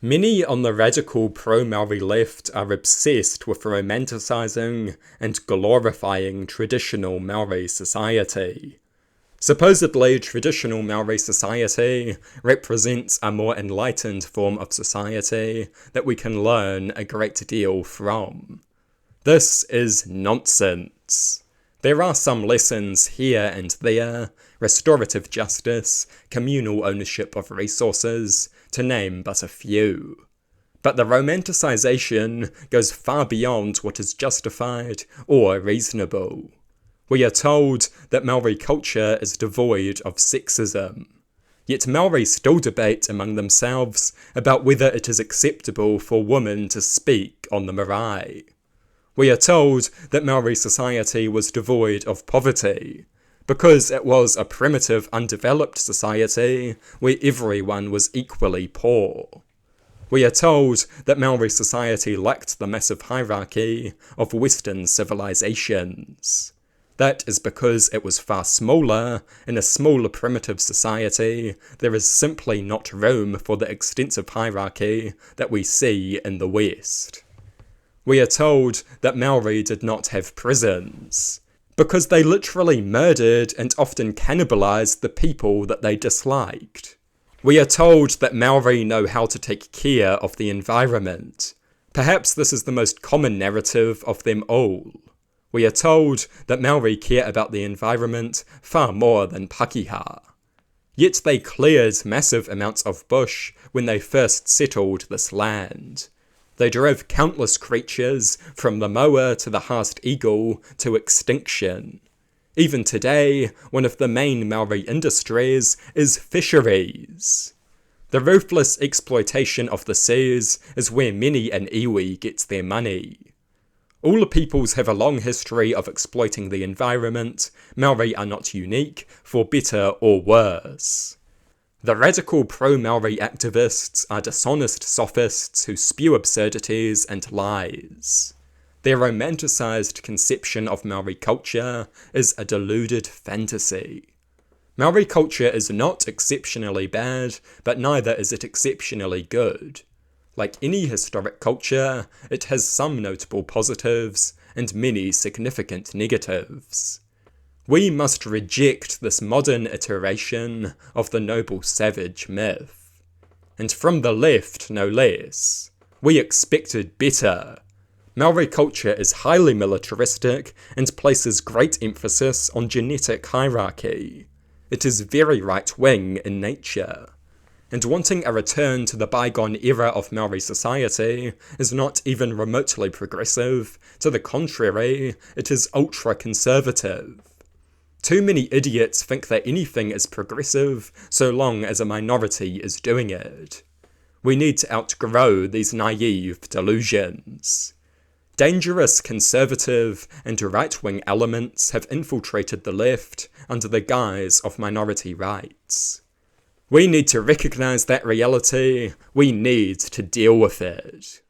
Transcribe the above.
Many on the radical pro-Māori left are obsessed with romanticising and glorifying traditional Māori society. Supposedly, traditional Māori society represents a more enlightened form of society that we can learn a great deal from. This is nonsense. There are some lessons here and there: restorative justice, communal ownership of resources, to name but a few. But the romanticisation goes far beyond what is justified or reasonable. We are told that Māori culture is devoid of sexism. Yet Māori still debate among themselves about whether it is acceptable for women to speak on the marae. We are told that Māori society was devoid of poverty, because it was a primitive, undeveloped society where everyone was equally poor. We are told that Māori society lacked the massive hierarchy of Western civilizations. That is because it was far smaller. In a smaller primitive society, there is simply not room for the extensive hierarchy that we see in the West. We are told that Māori did not have prisons, because they literally murdered and often cannibalized the people that they disliked. We are told that Māori know how to take care of the environment. Perhaps this is the most common narrative of them all. We are told that Māori care about the environment far more than Pakeha. Yet they cleared massive amounts of bush when they first settled this land. They drove countless creatures, from the moa to the haast eagle, to extinction. Even today, one of the main Māori industries is fisheries. The ruthless exploitation of the seas is where many an iwi gets their money. All the peoples have a long history of exploiting the environment. Māori are not unique, for better or worse. The radical pro-Māori activists are dishonest sophists who spew absurdities and lies. Their romanticised conception of Māori culture is a deluded fantasy. Māori culture is not exceptionally bad, but neither is it exceptionally good. Like any historic culture, it has some notable positives and many significant negatives. We must reject this modern iteration of the noble savage myth. And from the left, no less. We expected better. Māori culture is highly militaristic and places great emphasis on genetic hierarchy. It is very right-wing in nature. And wanting a return to the bygone era of Māori society is not even remotely progressive. To the contrary, it is ultra-conservative. Too many idiots think that anything is progressive so long as a minority is doing it. We need to outgrow these naive delusions. Dangerous conservative and right-wing elements have infiltrated the left under the guise of minority rights. We need to recognise that reality. We need to deal with it.